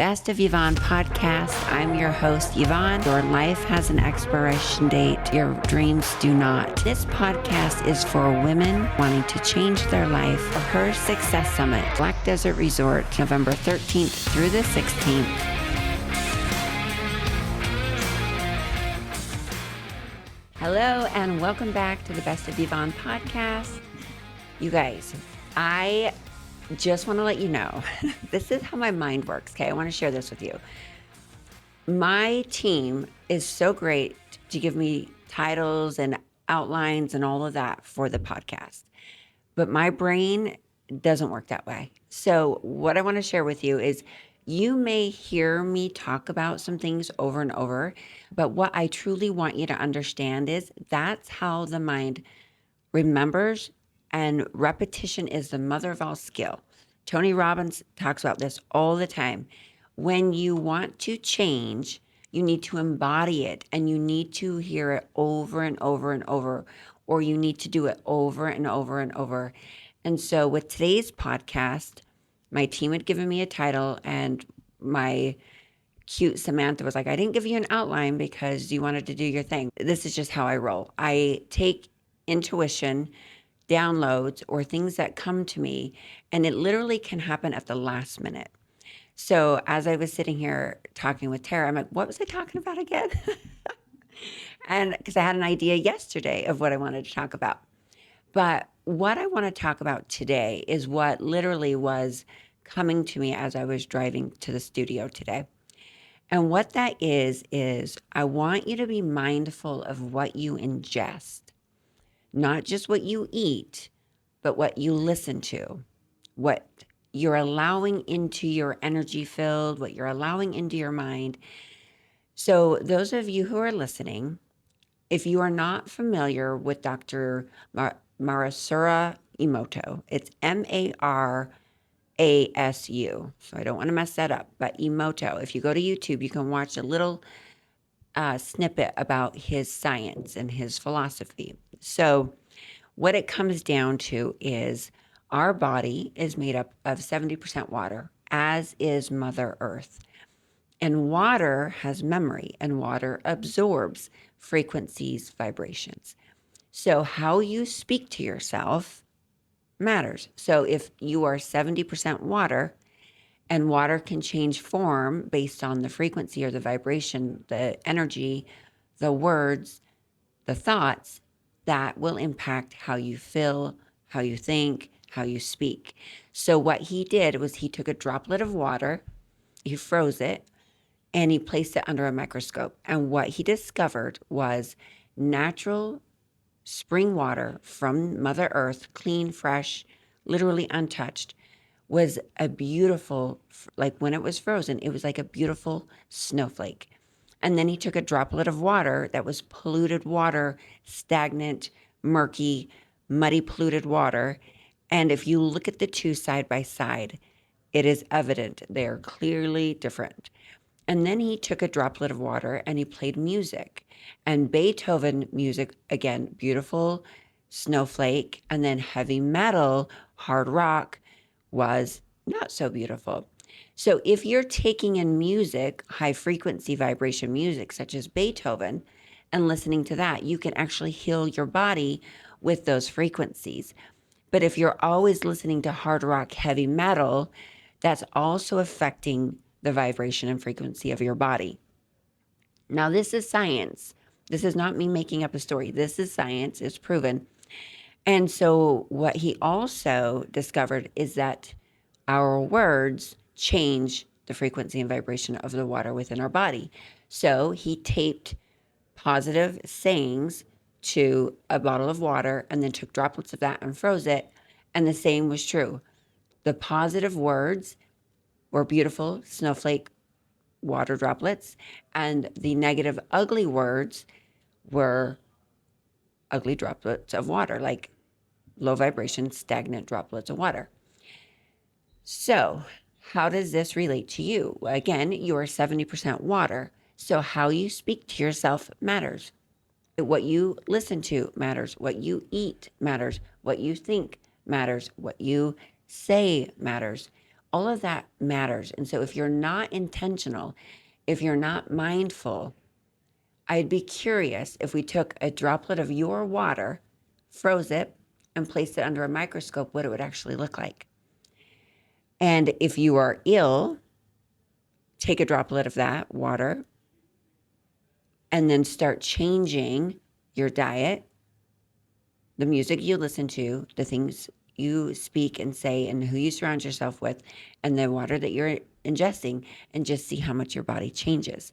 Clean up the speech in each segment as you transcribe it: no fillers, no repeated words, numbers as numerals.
Best of Yvonne podcast. I'm your host, Yvonne. Your life has an expiration date. Your dreams do not. This podcast is for women wanting to change their life for her Success Summit, Black Desert Resort, November 13th through the 16th. Hello, and welcome back to the Best of Yvonne podcast. You guys, I just want to let you know, this is how my mind works, okay? I want to share this with you. My team is so great to give me titles and outlines and all of that for the podcast, but my brain doesn't work that way. So what I want to share with you is you may hear me talk about some things over and over, but what I truly want you to understand is that's how the mind remembers, and repetition is the mother of all skill. Tony Robbins talks about this all the time. When you want to change, you need to embody it, and you need to hear it over and over and over, or you need to do it over and over and over. And so with today's podcast, my team had given me a title, and my cute Samantha was like, I didn't give you an outline because you wanted to do your thing. This is just how I roll. I take intuition, downloads, or things that come to me, and it literally can happen at the last minute. So as I was sitting here talking with Tara, I'm like, what was I talking about again? And because I had an idea yesterday of what I wanted to talk about. But what I want to talk about today is what literally was coming to me as I was driving to the studio today. And what that is I want you to be mindful of what you ingest. Not just what you eat, but what you listen to, what you're allowing into your energy field, what you're allowing into your mind. So those of you who are listening, if you are not familiar with Dr. Masaru Emoto, it's Marasu. So I don't want to mess that up, but Emoto. If you go to YouTube, you can watch a little snippet about his science and his philosophy. So what it comes down to is our body is made up of 70% water, as is Mother Earth. And water has memory, and water absorbs frequencies, vibrations. So how you speak to yourself matters. So if you are 70% water, and water can change form based on the frequency or the vibration, the energy, the words, the thoughts, that will impact how you feel, how you think, how you speak. So what he did was he took a droplet of water, he froze it, and he placed it under a microscope. And what he discovered was natural spring water from Mother Earth, clean, fresh, literally untouched, was a beautiful, like when it was frozen, it was like a beautiful snowflake. And then he took a droplet of water that was polluted water, stagnant, murky, muddy, polluted water. And if you look at the two side by side, it is evident they are clearly different. And then he took a droplet of water and he played music. And Beethoven music, again, beautiful snowflake, and then heavy metal, hard rock, was not so beautiful. So if you're taking in music, high frequency vibration music, such as Beethoven, and listening to that, you can actually heal your body with those frequencies. But if you're always listening to hard rock, heavy metal, that's also affecting the vibration and frequency of your body. Now, this is science. This is not me making up a story. This is science. It's proven. And so what he also discovered is that our words change the frequency and vibration of the water within our body. So he taped positive sayings to a bottle of water and then took droplets of that and froze it. And the same was true. The positive words were beautiful snowflake water droplets, and the negative, ugly words were ugly droplets of water, like low vibration, stagnant droplets of water. So how does this relate to you? Again, you are 70% water. So how you speak to yourself matters. What you listen to matters. What you eat matters. What you think matters. What you say matters. All of that matters. And so if you're not intentional, if you're not mindful, I'd be curious if we took a droplet of your water, froze it, and placed it under a microscope, what it would actually look like. And if you are ill, take a droplet of that water and then start changing your diet, the music you listen to, the things you speak and say, and who you surround yourself with, and the water that you're ingesting, and just see how much your body changes.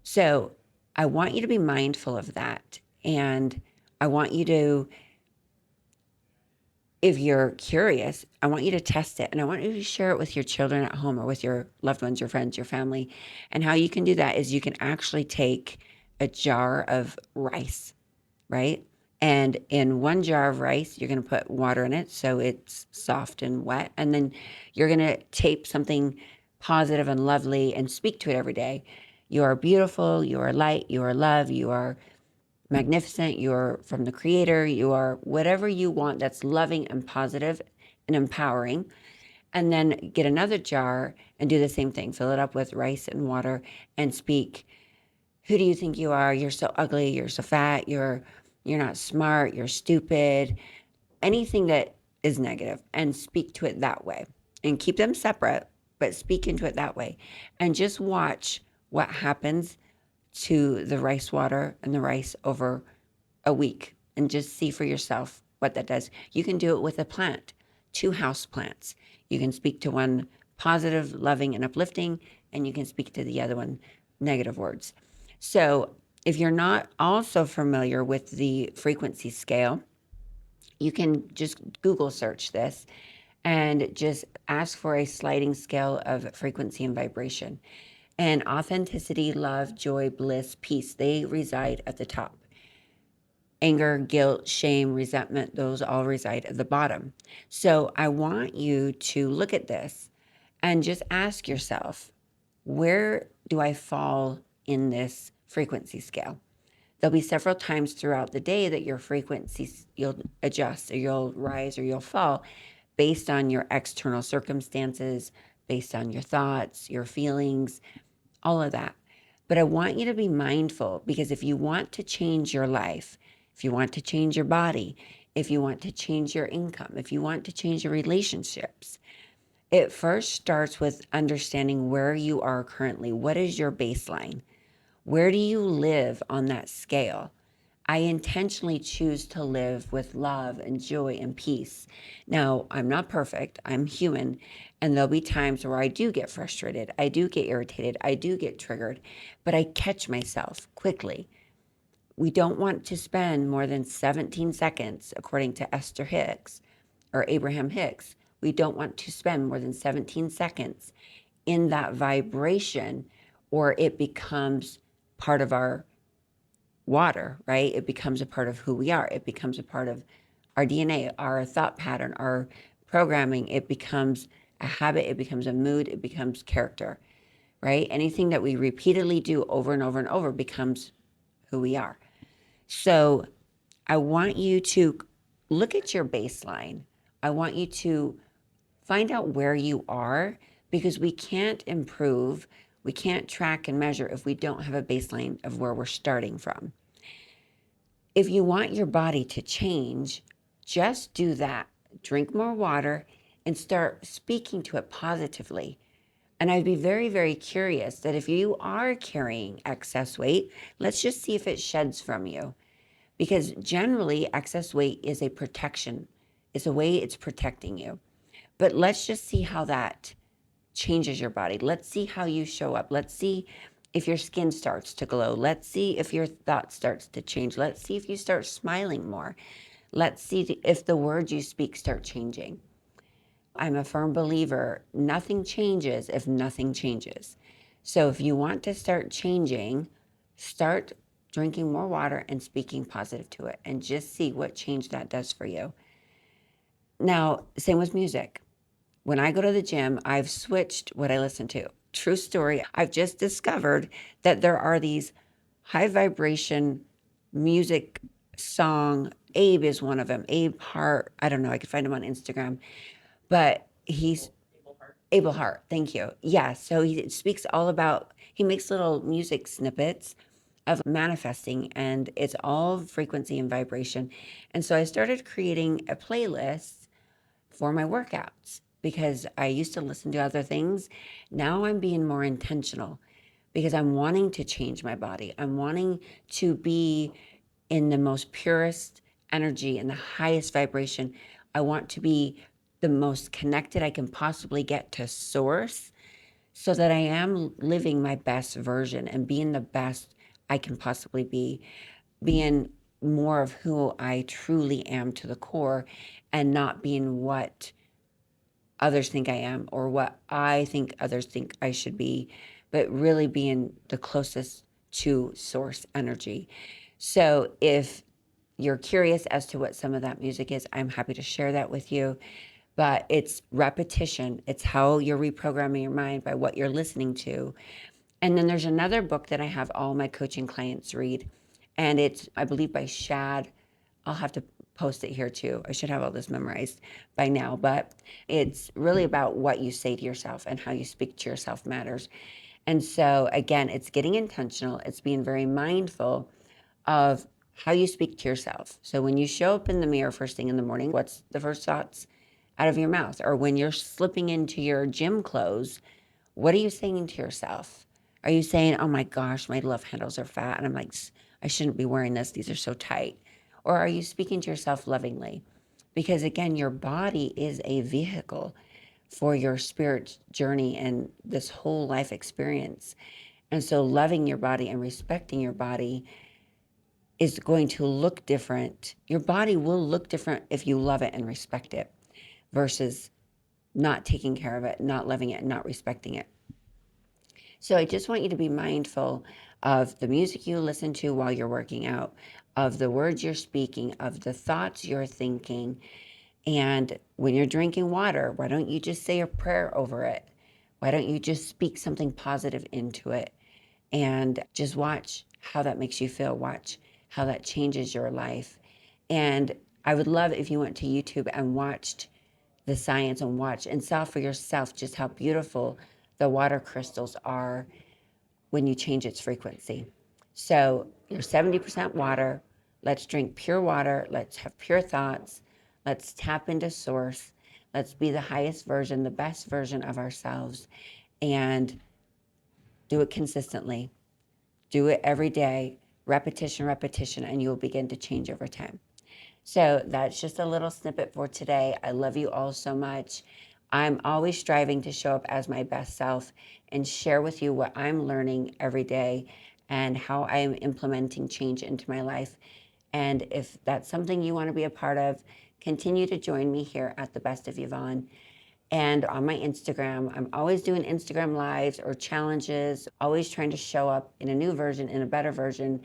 So I want you to be mindful of that. And I want you to, if you're curious, I want you to test it. And I want you to share it with your children at home or with your loved ones, your friends, your family. And how you can do that is you can actually take a jar of rice, right? And in one jar of rice, you're going to put water in it so it's soft and wet. And then you're going to tape something positive and lovely and speak to it every day. You are beautiful. You are light. You are love. You are magnificent. You are from the Creator. You are whatever you want that's loving and positive and empowering. And then get another jar and do the same thing. Fill it up with rice and water and speak, who do you think you are? You're so ugly. You're so fat. You're not smart. You're stupid. Anything that is negative, and speak to it that way. And keep them separate, but speak into it that way. And just watch what happens to the rice water and the rice over a week, and just see for yourself what that does. You can do it with a plant, 2 house plants. You can speak to one positive, loving, and uplifting, and you can speak to the other one negative words. So if you're not also familiar with the frequency scale, you can just Google search this and just ask for a sliding scale of frequency and vibration. And authenticity, love, joy, bliss, peace, they reside at the top. Anger, guilt, shame, resentment, those all reside at the bottom. So I want you to look at this and just ask yourself, where do I fall in this frequency scale? There'll be several times throughout the day that your frequencies, you'll adjust or you'll rise or you'll fall based on your external circumstances, based on your thoughts, your feelings, all of that. But I want you to be mindful, because if you want to change your life, if you want to change your body, if you want to change your income, if you want to change your relationships, it first starts with understanding where you are currently. What is your baseline? Where do you live on that scale? I intentionally choose to live with love and joy and peace. Now, I'm not perfect. I'm human. And there'll be times where I do get frustrated. I do get irritated. I do get triggered. But I catch myself quickly. We don't want to spend more than 17 seconds, according to Esther Hicks or Abraham Hicks. We don't want to spend more than 17 seconds in that vibration, or it becomes part of our water, right? It becomes a part of who we are. It becomes a part of our DNA, our thought pattern, our programming. It becomes a habit. It becomes a mood. It becomes character, right? Anything that we repeatedly do over and over and over becomes who we are. So I want you to look at your baseline. I want you to find out where you are, because we can't improve, we can't track and measure if we don't have a baseline of where we're starting from. If you want your body to change, just do that. Drink more water and start speaking to it positively. And I'd be very, very curious that if you are carrying excess weight, let's just see if it sheds from you. Because generally, excess weight is a protection. It's a way it's protecting you. But let's just see how that changes your body. Let's see how you show up. Let's see if your skin starts to glow. Let's see if your thought starts to change. Let's see if you start smiling more. Let's see if the words you speak start changing. I'm a firm believer, nothing changes if nothing changes. So if you want to start changing, start drinking more water and speaking positive to it, and just see what change that does for you. Now, same with music. When I go to the gym, I've switched what I listen to. True story. I've just discovered that there are these high vibration music song. Abe is one of them. Abe Hart. I don't know. I could find him on Instagram, but he's Abel Hart, thank you. Yeah, so he speaks all about, he makes little music snippets of manifesting, and it's all frequency and vibration. And so I started creating a playlist for my workouts because I used to listen to other things. Now I'm being more intentional because I'm wanting to change my body. I'm wanting to be in the most purest energy and the highest vibration. I want to be the most connected I can possibly get to source so that I am living my best version and being the best I can possibly be, being more of who I truly am to the core and not being what others think I am or what I think others think I should be, but really being the closest to source energy. So if you're curious as to what some of that music is, I'm happy to share that with you. But it's repetition. It's how you're reprogramming your mind by what you're listening to. And then there's another book that I have all my coaching clients read. And it's, I believe, by Shad. I'll have to post it here too. I should have all this memorized by now. But it's really about what you say to yourself and how you speak to yourself matters. And so, again, it's getting intentional, it's being very mindful of how you speak to yourself. So when you show up in the mirror first thing in the morning, what's the first thoughts out of your mouth? Or when you're slipping into your gym clothes, what are you saying to yourself? Are you saying, oh my gosh, my love handles are fat and I'm like, I shouldn't be wearing this, these are so tight? Or are you speaking to yourself lovingly? Because again, your body is a vehicle for your spirit journey and this whole life experience. And so loving your body and respecting your body is going to look different. Your body will look different if you love it and respect it versus not taking care of it, not loving it, not respecting it. So I just want you to be mindful of the music you listen to while you're working out, of the words you're speaking, of the thoughts you're thinking. And when you're drinking water, why don't you just say a prayer over it? Why don't you just speak something positive into it? And just watch how that makes you feel. Watch how that changes your life. And I would love if you went to YouTube and watched the science and watch and saw for yourself just how beautiful the water crystals are when you change its frequency. So you're 70% water. Let's drink pure water. Let's have pure thoughts. Let's tap into source. Let's be the highest version, the best version of ourselves, and do it consistently. Do it every day, repetition, repetition, and you will begin to change over time. So that's just a little snippet for today. I love you all so much. I'm always striving to show up as my best self and share with you what I'm learning every day and how I'm implementing change into my life. And if that's something you want to be a part of, continue to join me here at the Best of Yvonne. And on my Instagram, I'm always doing Instagram lives or challenges, always trying to show up in a new version, in a better version,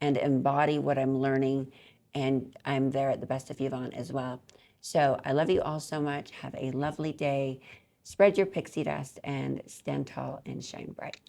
and embody what I'm learning. And I'm there at the Best of Yvonne as well. So I love you all so much. Have a lovely day. Spread your pixie dust and stand tall and shine bright.